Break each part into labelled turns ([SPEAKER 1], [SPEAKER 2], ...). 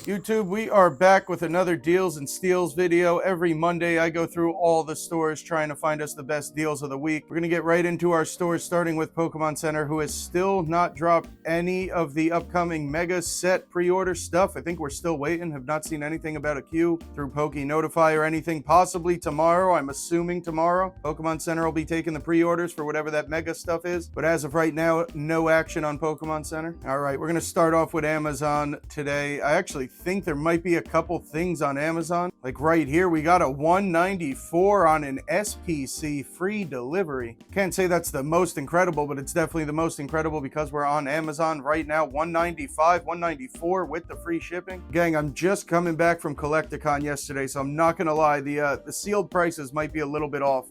[SPEAKER 1] YouTube, we are back with another Deals and Steals video. Every Monday, I go through all the stores trying to find us the best deals of the week. We're going to get right into our stores, starting with Pokemon Center, who has still not dropped any of the upcoming Mega Set pre-order stuff. I think we're still waiting. Have not seen anything about a queue through Poke Notify or anything. Possibly tomorrow. I'm assuming tomorrow. Pokemon Center will be taking the pre-orders for whatever that Mega stuff is. But as of right now, no action on Pokemon Center. All right, we're going to start off with Amazon today. I actually think there might be a couple things on Amazon. Like right here, we got a $194 on an SPC free delivery. Can't say that's the most incredible, but it's definitely the most incredible because we're on Amazon right now. $195, $194 with the free shipping. Gang, I'm just coming back from Collecticon yesterday, so I'm not gonna lie, the sealed prices might be a little bit off.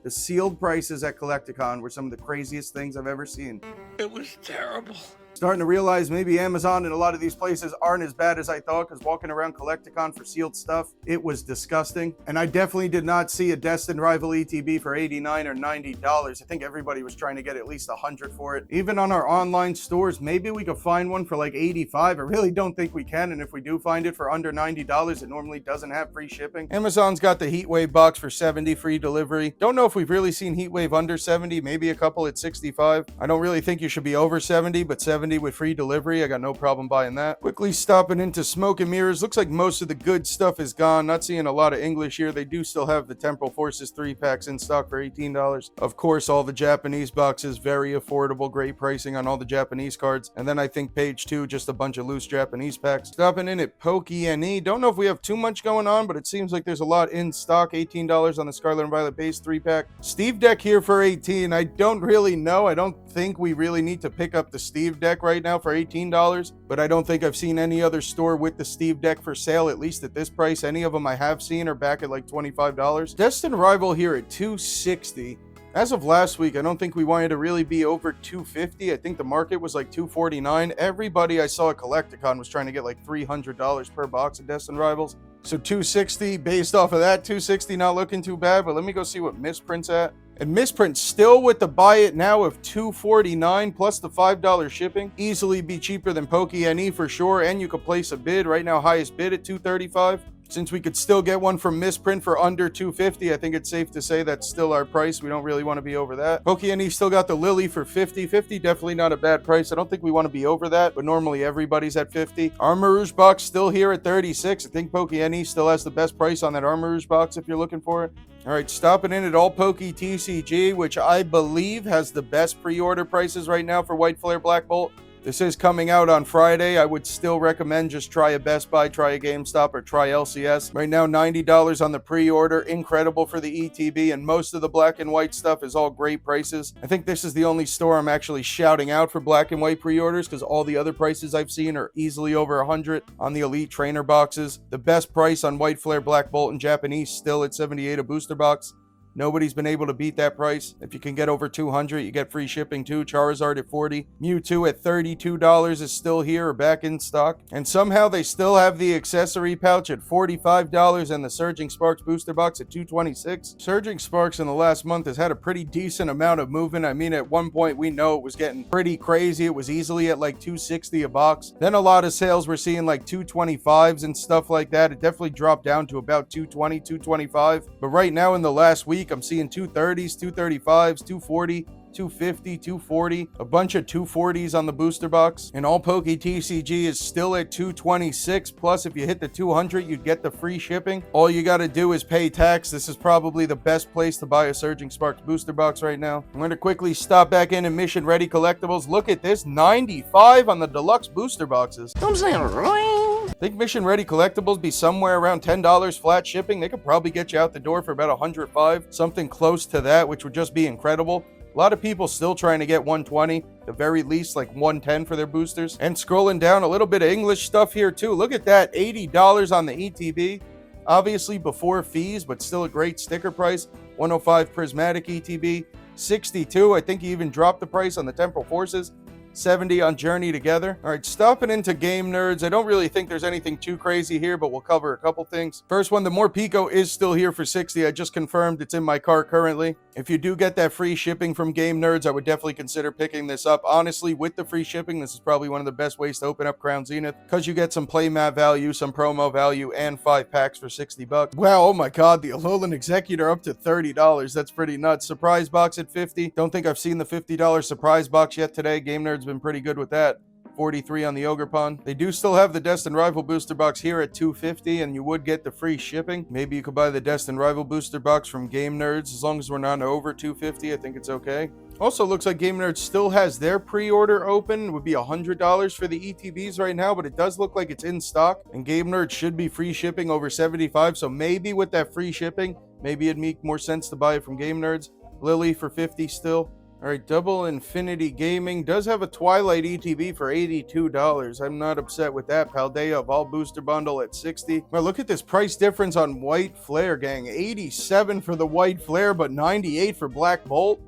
[SPEAKER 1] The sealed prices at Collecticon were some of the craziest things I've ever seen.
[SPEAKER 2] It was terrible.
[SPEAKER 1] Starting to realize maybe Amazon and a lot of these places aren't as bad as I thought, because walking around Collecticon for sealed stuff, it was disgusting. And I definitely did not see a Destined rival ETB for $89 or $90. I think everybody was trying to get at least $100 for it. Even on our online stores, maybe we could find one for like $85. I really don't think we can, and if we do find it for under $90, it normally doesn't have free shipping. Amazon's got the Heatwave box for $70 free delivery. Don't know if we've really seen Heatwave under $70, maybe a couple at $65. I don't really think you should be over $70, but $70 with free delivery, I got no problem buying that. Quickly stopping into Smoke and Mirrors. Looks like most of the good stuff is gone. Not seeing a lot of English here. They do still have the Temporal Forces 3-packs in stock for $18. Of course, all the Japanese boxes, very affordable, great pricing on all the Japanese cards. And then I think page 2, just a bunch of loose Japanese packs. Stopping in at Poke-NE. Don't know if we have too much going on, but it seems like there's a lot in stock. $18 on the Scarlet and Violet base 3-pack. Steve deck here for $18. I don't really know. I don't think we really need to pick up the Steve deck right now for $18, but I don't think I've seen any other store with the Steve deck for sale, at least at this price. Any of them I have seen are back at like $25. Destined rival here at $260. As of last week, I don't think we wanted to really be over $250. I think the market was like $249. Everybody I saw at Collecticon was trying to get like $300 per box of Destined Rivals. So $260, based off of that, $260 not looking too bad, but let me go see what Misprint's at. And Misprint still with the buy it now of $249 plus the $5 shipping. Easily be cheaper than Poke-NE for sure, and you could place a bid. Right now, highest bid at $235. Since we could still get one from Misprint for under $250, I think it's safe to say that's still our price. We don't really want to be over that. Poke-NE still got the Lily for $50. $50 definitely not a bad price. I don't think we want to be over that, but normally everybody's at $50. Armor Rouge box still here at $36. I think Poke-NE still has the best price on that Armor Rouge box if you're looking for it. All right, stopping in at All Poke TCG, which I believe has the best pre-order prices right now for White Flare Black Bolt. This is coming out on Friday. I would still recommend just try a Best Buy, try a GameStop, or try LCS. Right now, $90 on the pre-order. Incredible for the ETB, and most of the black and white stuff is all great prices. I think this is the only store I'm actually shouting out for black and white pre-orders, because all the other prices I've seen are easily over $100 on the Elite Trainer boxes. The best price on White Flare Black Bolt in Japanese still at $78 a booster box. Nobody's been able to beat that price. If you can get over $200, you get free shipping too. Charizard at $40. Mewtwo at $32 is still here or back in stock. And somehow they still have the accessory pouch at $45 and the Surging Sparks booster box at $226. Surging Sparks in the last month has had a pretty decent amount of movement. I mean, at one point we know it was getting pretty crazy. It was easily at like $260 a box. Then a lot of sales were seeing like $225s and stuff like that. It definitely dropped down to about $220, $225. But right now in the last week, I'm seeing $230s, $235s, $240, $250, $240, a bunch of $240s on the booster box. And All Poke TCG is still at $226. Plus, if you hit the $200, you get the free shipping. All you got to do is pay tax. This is probably the best place to buy a Surging Sparks booster box right now. I'm going to quickly stop back in Mission Ready Collectibles. Look at this, $95 on the deluxe booster boxes.
[SPEAKER 2] Don't say right.
[SPEAKER 1] I think Mission Ready Collectibles be somewhere around $10 flat shipping. They could probably get you out the door for about $105, something close to that, which would just be incredible. A lot of people still trying to get 120, the very least like 110 for their boosters. And scrolling down, a little bit of English stuff here too. Look at that, $80 on the ETB. Obviously before fees, but still a great sticker price. 105 Prismatic ETB, 62. I think he even dropped the price on the Temporal Forces. 70 on Journey Together. All right, stopping into Game Nerds. I don't really think there's anything too crazy here, but we'll cover a couple things. First one, the Morpeko is still here for 60. I just confirmed it's in my cart currently. If you do get that free shipping from Game Nerds, I would definitely consider picking this up. Honestly, with the free shipping, this is probably one of the best ways to open up Crown Zenith because you get some playmat value, some promo value, and 5 packs for $60. Wow, oh my god, the Alolan Executor up to $30. That's pretty nuts. Surprise box at $50. Don't think I've seen the $50 surprise box yet today. Game Nerd's been pretty good with that. 43 on the Ogerpon. They do still have the Destined Rival booster box here at $250, and you would get the free shipping. Maybe you could buy the Destined Rival booster box from Game Nerds. As long as we're not over $250, I think it's okay. Also, looks like Game Nerds still has their pre-order open. It would be $100 for the ETBs right now, but it does look like it's in stock. And Game Nerds should be free shipping over $75, so maybe with that free shipping, maybe it'd make more sense to buy it from Game Nerds. Lily for $50 still. All right, Double Infinity Gaming does have a Twilight ETB for $82. I'm not upset with that. Paldea Evolved Booster Bundle at $60. Well, look at this price difference on White Flare, gang. $87 for the White Flare, but $98 for Black Bolt.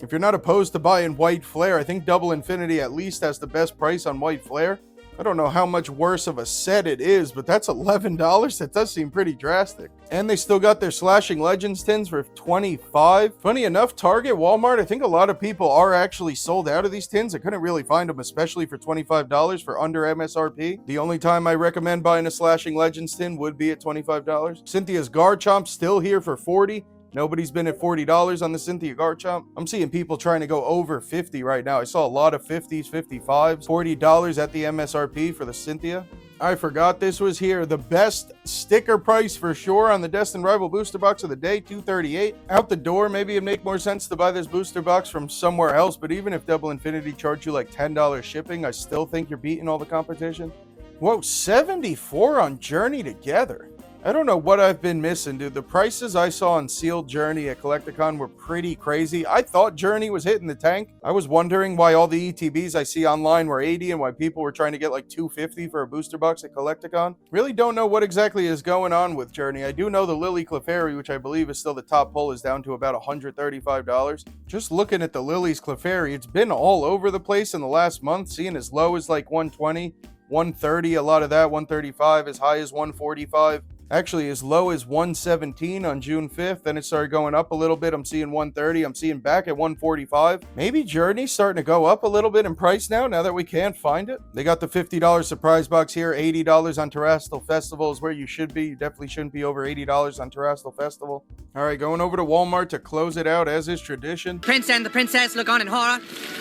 [SPEAKER 1] If you're not opposed to buying White Flare, I think Double Infinity at least has the best price on White Flare. I don't know how much worse of a set it is, but that's $11. That does seem pretty drastic. And they still got their Slashing Legends tins for $25. Funny enough, Target, Walmart, I think a lot of people are actually sold out of these tins. I couldn't really find them, especially for $25 for under MSRP. The only time I recommend buying a Slashing Legends tin would be at $25. Cynthia's Garchomp still here for $40. Nobody's been at $40 on the Cynthia Garchomp. I'm seeing people trying to go over $50 right now. I saw a lot of 50s, 55s, $40 at the MSRP for the Cynthia. I forgot this was here. The best sticker price for sure on the Destined Rival booster box of the day, $238. Out the door, maybe it'd make more sense to buy this booster box from somewhere else, but even if Double Infinity charged you like $10 shipping, I still think you're beating all the competition. Whoa, $74 on Journey Together. I don't know what I've been missing, dude. The prices I saw on Sealed Journey at Collecticon were pretty crazy. I thought Journey was hitting the tank. I was wondering why all the ETBs I see online were 80 and why people were trying to get like $250 for a booster box at Collecticon. Really don't know what exactly is going on with Journey. I do know the Lily Clefairy, which I believe is still the top pull, is down to about $135. Just looking at the Lily's Clefairy, it's been all over the place in the last month, seeing as low as like 120, 130, a lot of that, 135, as high as 145. Actually, as low as 117 on June 5th. Then it started going up a little bit. I'm seeing 130. I'm seeing back at 145. Maybe Journey's starting to go up a little bit in price now that we can't find it. They got the $50 surprise box here. $80 on Terrestrial Festival is where you should be. You definitely shouldn't be over $80 on Terrestrial Festival. All right, going over to Walmart to close it out as is tradition.
[SPEAKER 3] Prince and the princess look on in horror.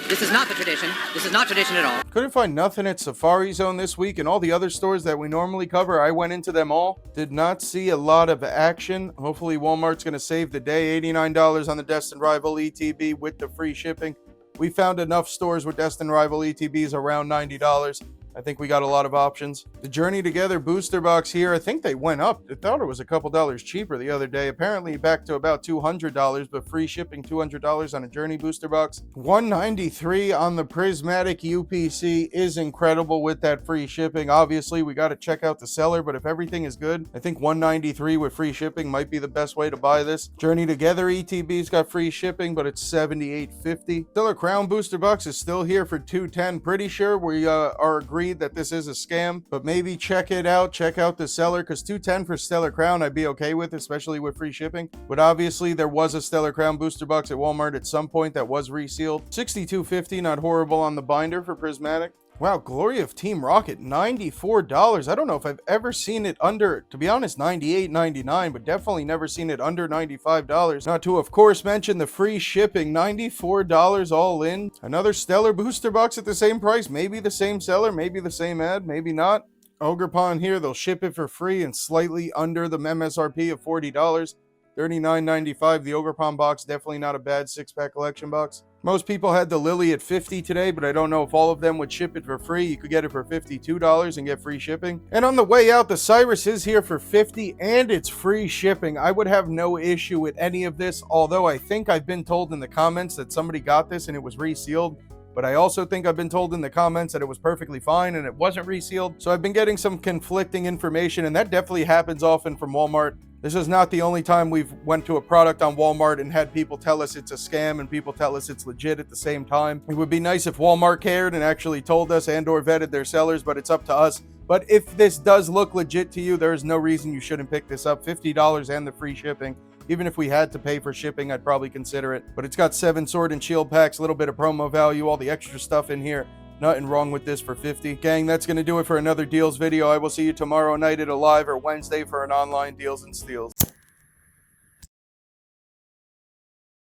[SPEAKER 3] This is not the tradition. This is not tradition at all.
[SPEAKER 1] Couldn't find nothing at Safari Zone this week, and all the other stores that we normally cover, I went into them all. Did not see a lot of action. Hopefully Walmart's going to save the day. $89 on the Destined Rival ETB with the free shipping. We found enough stores with Destined Rival ETBs around $90. I think we got a lot of options. The Journey Together booster box here, I think they went up. I thought it was a couple dollars cheaper the other day. Apparently back to about $200, but free shipping $200 on a Journey booster box. $193 on the Prismatic UPC is incredible with that free shipping. Obviously, we got to check out the seller, but if everything is good, I think $193 with free shipping might be the best way to buy this. Journey Together ETB's got free shipping, but it's $78.50. Stellar Crown booster box is still here for $210. Pretty sure we are agreed that this is a scam, but maybe check it out. Check out the seller, because $210 for Stellar Crown I'd be okay with, especially with free shipping. But obviously there was a Stellar Crown booster box at Walmart at some point that was resealed. $62.50, not horrible on the binder for Prismatic. Wow, Glory of Team Rocket, $94. I don't know if I've ever seen it under, to be honest, $98, $99, but definitely never seen it under $95. Not to, of course, mention the free shipping, $94 all in. Another Stellar booster box at the same price. Maybe the same seller, maybe the same ad, maybe not. Ogerpon here, they'll ship it for free and slightly under the MSRP of $40. $39.95. The Ogerpon box, definitely not a bad 6-pack collection box. Most people had the Lily at $50 today, but I don't know if all of them would ship it for free. You could get it for $52 and get free shipping. And on the way out, the Cyrus is here for $50 and it's free shipping. I would have no issue with any of this, although I think I've been told in the comments that somebody got this and it was resealed. But I also think I've been told in the comments that it was perfectly fine and it wasn't resealed. So I've been getting some conflicting information, and that definitely happens often from Walmart. This is not the only time we've went to a product on Walmart and had people tell us it's a scam and people tell us it's legit at the same time. It would be nice if Walmart cared and actually told us and or vetted their sellers, but it's up to us. But if this does look legit to you, there is no reason you shouldn't pick this up. $50 and the free shipping. Even if we had to pay for shipping, I'd probably consider it. But it's got 7 sword and shield packs, a little bit of promo value, all the extra stuff in here. Nothing wrong with this for 50. Gang, that's going to do it for another deals video. I will see you tomorrow night at a live or Wednesday for an online deals and steals.